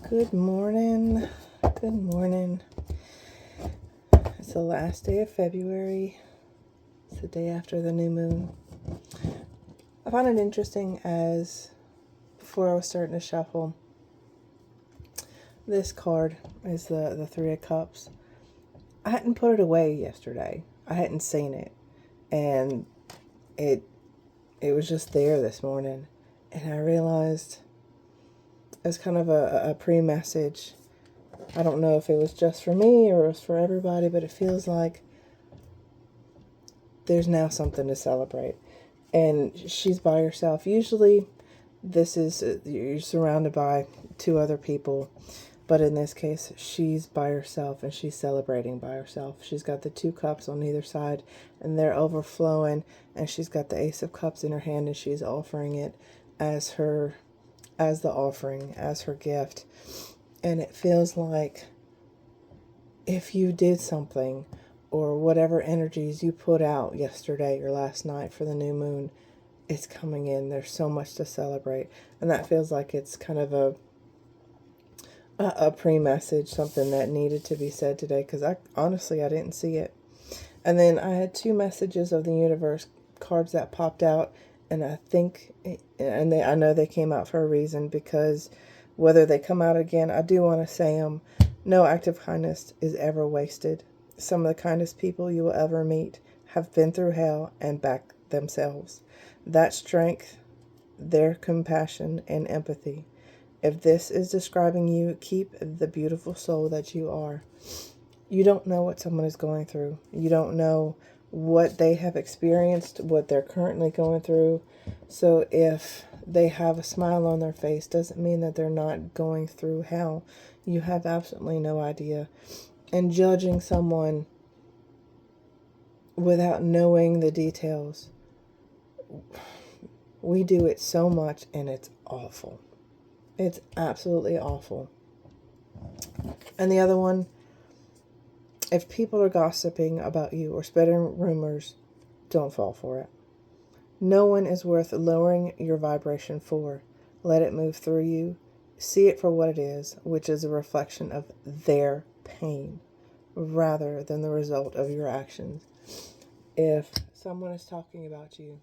Good morning. Good morning. It's the last day of February. It's the day after the new moon. I found it interesting as before I was starting to shuffle, this card is the Three of Cups. I hadn't put it away yesterday. I hadn't seen it. And it was just there this morning. And I realized it was kind of a pre-message. I don't know if it was just for me or it was for everybody, but it feels like there's now something to celebrate. And she's by herself. Usually this is, you're surrounded by two other people. But in this case, she's by herself and she's celebrating by herself. She's got the two cups on either side and they're overflowing. And she's got the Ace of Cups in her hand and she's offering it as the offering, as her gift. And it feels like if you did something or whatever energies you put out yesterday or last night for the new moon, it's coming in. There's so much to celebrate. And that feels like it's kind of a pre-message, something that needed to be said today, because I didn't see it. And then I had two messages of the universe cards that popped out, and I know they came out for a reason, because whether they come out again, I do want to say them. No act of kindness is ever wasted. Some of the kindest people you will ever meet have been through hell and back themselves. That strength, their compassion and empathy. If this is describing you, keep the beautiful soul that you are. You don't know what someone is going through. You don't know what they have experienced, what they're currently going through. So if they have a smile on their face, doesn't mean that they're not going through hell. You have absolutely no idea. And judging someone without knowing the details, we do it so much and it's awful. It's absolutely awful. And the other one, if people are gossiping about you or spreading rumors, don't fall for it. No one is worth lowering your vibration for. Let it move through you. See it for what it is, which is a reflection of their pain rather than the result of your actions. If someone is talking about you,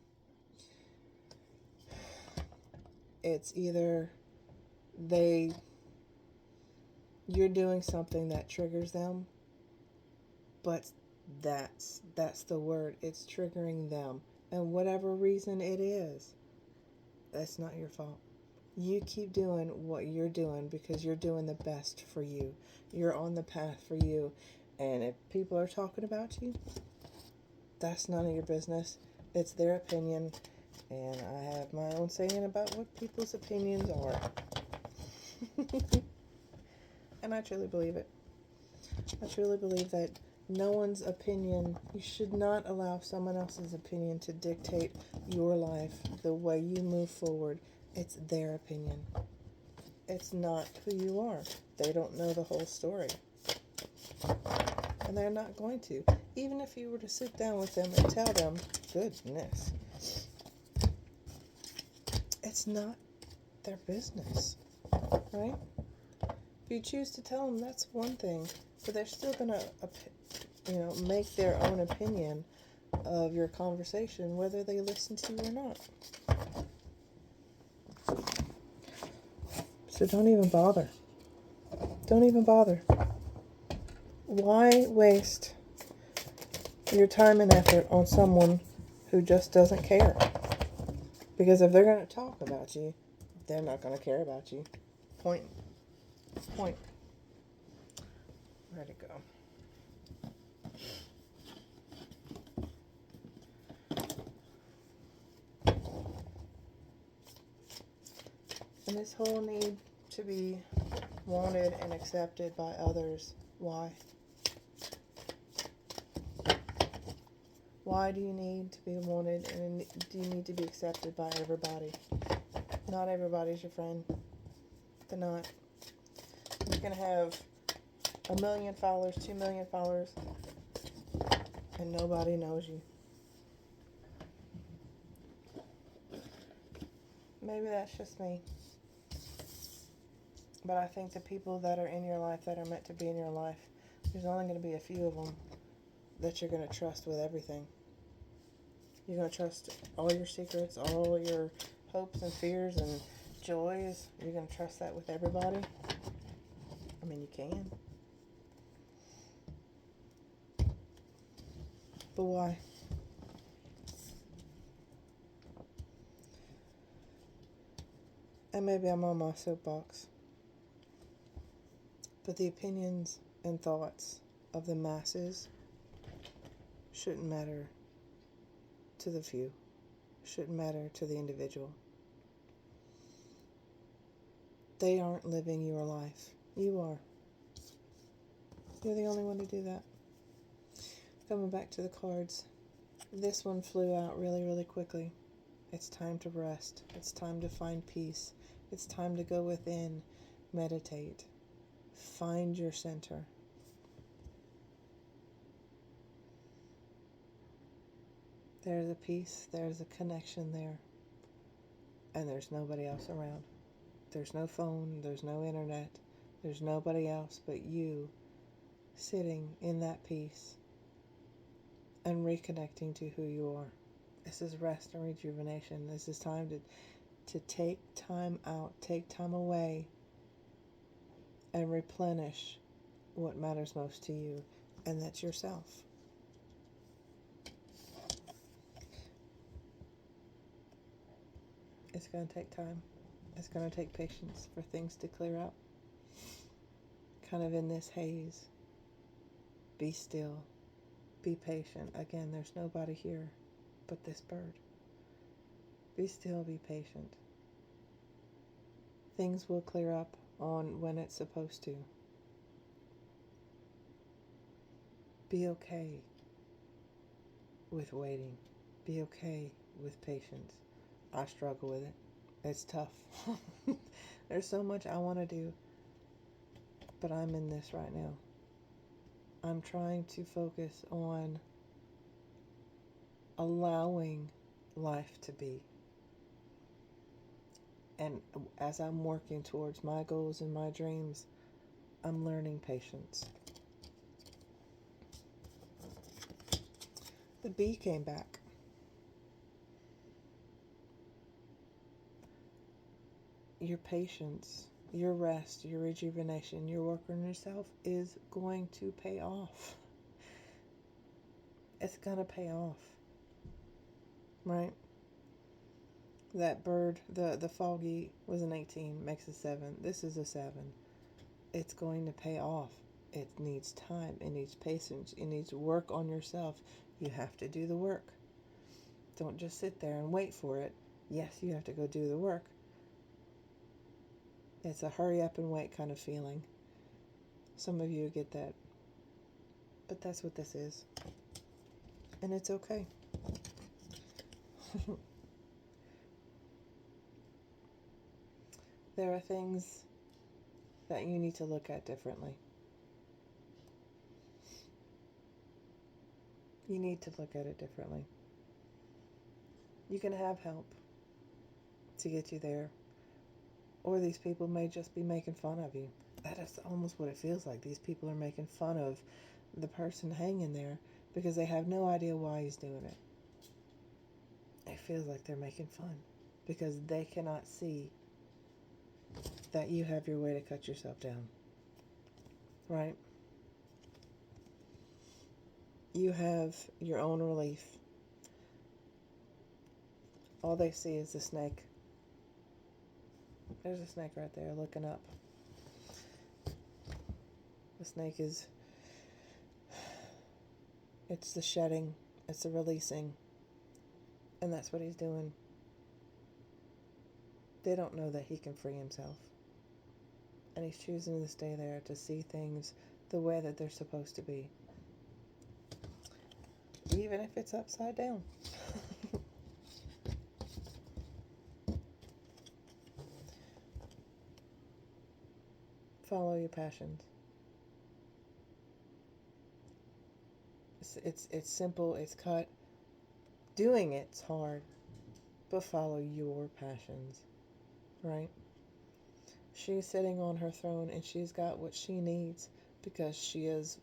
it's either you're doing something that triggers them, but that's the word. It's triggering them. And whatever reason it is, that's not your fault. You keep doing what you're doing because you're doing the best for you. You're on the path for you. And if people are talking about you, that's none of your business. It's their opinion. And I have my own saying about what people's opinions are. And I truly believe it. I truly believe that no one's opinion, you should not allow someone else's opinion to dictate your life, the way you move forward. It's their opinion. It's not who you are. They don't know the whole story. And they're not going to. Even if you were to sit down with them and tell them, goodness, it's not their business, right? If you choose to tell them, that's one thing. But they're still going to make their own opinion of your conversation, whether they listen to you or not. So don't even bother. Don't even bother. Why waste your time and effort on someone who just doesn't care? Because if they're going to talk about you, they're not going to care about you. Point. Where'd it go? And this whole need to be wanted and accepted by others. Why? Why do you need to be wanted and do you need to be accepted by everybody? Not everybody's your friend. They're not. You can have 1 million followers, 2 million followers, and nobody knows you. Maybe that's just me. But I think the people that are in your life, that are meant to be in your life, there's only going to be a few of them that you're going to trust with everything. You're going to trust all your secrets, all your hopes and fears and joys. You're going to trust that with everybody. I mean, you can. But why? And maybe I'm on my soapbox. But the opinions and thoughts of the masses shouldn't matter to the few. Shouldn't matter to the individual. They aren't living your life. You are. You're the only one to do that. Coming back to the cards. This one flew out really, really quickly. It's time to rest. It's time to find peace. It's time to go within, meditate, find your center. There's a peace, there's a connection there, and there's nobody else around. There's no phone, there's no internet, there's nobody else but you sitting in that peace and reconnecting to who you are. This is rest and rejuvenation. This is time to take time out, take time away, and replenish what matters most to you, and that's yourself. It's going to take time. It's going to take patience for things to clear up. Kind of in this haze. Be still. Be patient. Again, there's nobody here but this bird. Be still, be patient. Things will clear up on when it's supposed to. Be okay with waiting. Be okay with patience. I struggle with it. It's tough. There's so much I want to do, but I'm in this right now. I'm trying to focus on allowing life to be. And as I'm working towards my goals and my dreams, I'm learning patience. The bee came back. Your patience, your rest, your rejuvenation, your work on yourself is going to pay off. It's going to pay off. Right? That bird, the foggy was an 18, makes a 7. This is a 7. It's going to pay off. It needs time. It needs patience. It needs work on yourself. You have to do the work. Don't just sit there and wait for it. Yes, you have to go do the work. It's a hurry up and wait kind of feeling. Some of you get that. But that's what this is. And it's okay. There are things that you need to look at differently. You need to look at it differently. You can have help to get you there. Or these people may just be making fun of you. That is almost what it feels like. These people are making fun of the person hanging there because they have no idea why he's doing it. It feels like they're making fun because they cannot see that you have your way to cut yourself down. Right? You have your own relief. All they see is the snake. There's a snake right there looking up. The snake is... It's the shedding. It's the releasing. And that's what he's doing. They don't know that he can free himself. And he's choosing to stay there to see things the way that they're supposed to be. Even if it's upside down. Follow your passions. It's simple, it's cut. Doing it's hard. But follow your passions. Right? She's sitting on her throne and she's got what she needs because she is.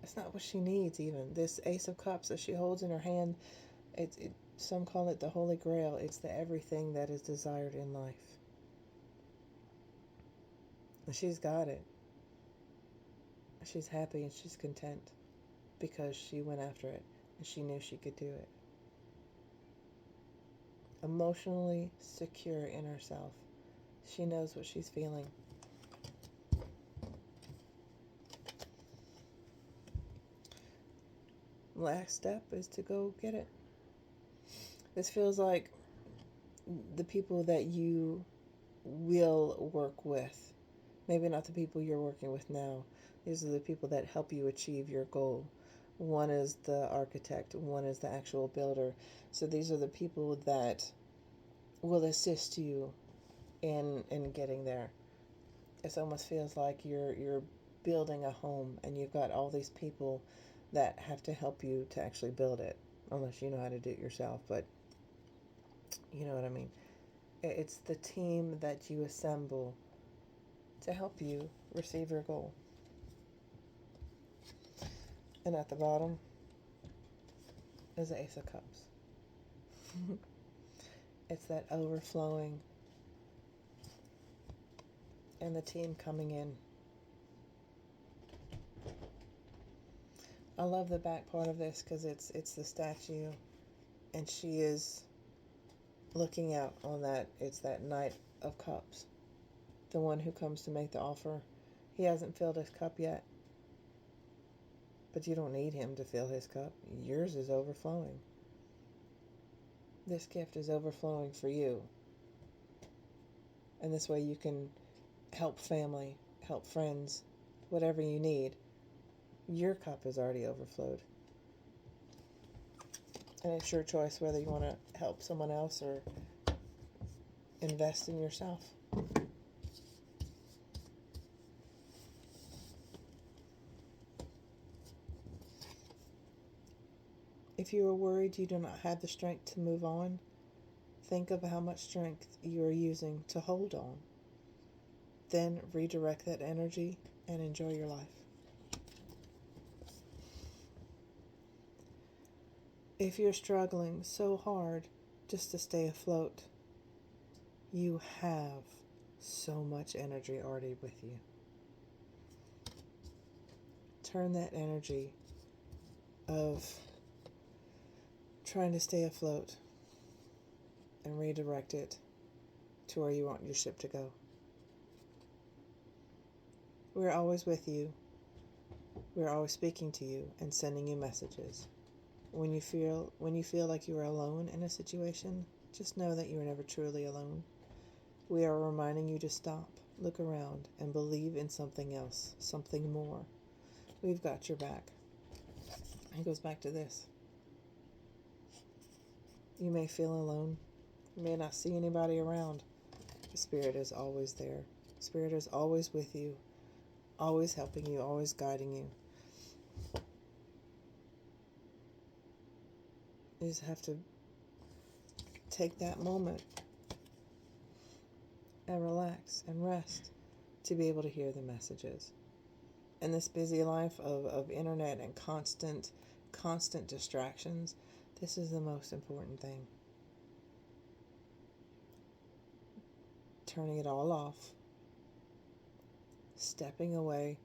It's not what she needs even. This Ace of Cups that she holds in her hand, some call it the Holy Grail. It's the everything that is desired in life. And she's got it. She's happy and she's content because she went after it and she knew she could do it. Emotionally secure in herself. She knows what she's feeling. Last step is to go get it. This feels like the people that you will work with. Maybe not the people you're working with now. These are the people that help you achieve your goal. One is the architect, one is the actual builder. So these are the people that will assist you in getting there. It almost feels like you're building a home and you've got all these people that have to help you to actually build it, unless you know how to do it yourself, but you know what I mean. It's the team that you assemble to help you receive your goal. And at the bottom is the Ace of Cups. It's that overflowing and the team coming in. I love the back part of this because it's the statue and she is looking out on that. It's that Knight of Cups, the one who comes to make the offer. He hasn't filled his cup yet, but you don't need him to fill his cup. Yours is overflowing. This gift is overflowing for you, and this way you can help family, help friends, whatever you need. Your cup is already overflowed. And it's your choice whether you want to help someone else or invest in yourself. If you are worried you do not have the strength to move on, think of how much strength you are using to hold on. Then redirect that energy and enjoy your life. If you're struggling so hard just to stay afloat, you have so much energy already with you. Turn that energy of trying to stay afloat and redirect it to where you want your ship to go. We're always with you. We're always speaking to you and sending you messages. When you feel like you are alone in a situation, just know that you are never truly alone. We are reminding you to stop, look around, and believe in something else, something more. We've got your back. It goes back to this. You may feel alone. You may not see anybody around. The Spirit is always there. Spirit is always with you, always helping you, always guiding you. You just have to take that moment and relax and rest to be able to hear the messages. In this busy life of internet and constant distractions, this is the most important thing. Turning it all off, stepping away.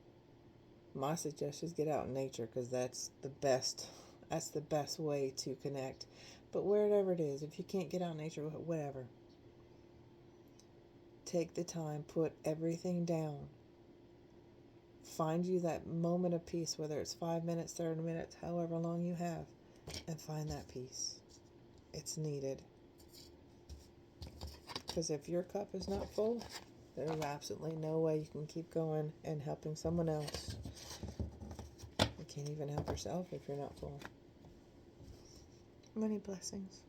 My suggestion is get out in nature because that's the best way to connect. But wherever it is, if you can't get out in nature, whatever. Take the time, put everything down. Find you that moment of peace, whether it's 5 minutes, 30 minutes, however long you have, and find that peace. It's needed. Because if your cup is not full, there's absolutely no way you can keep going and helping someone else. You can't even help yourself if you're not full. Many blessings.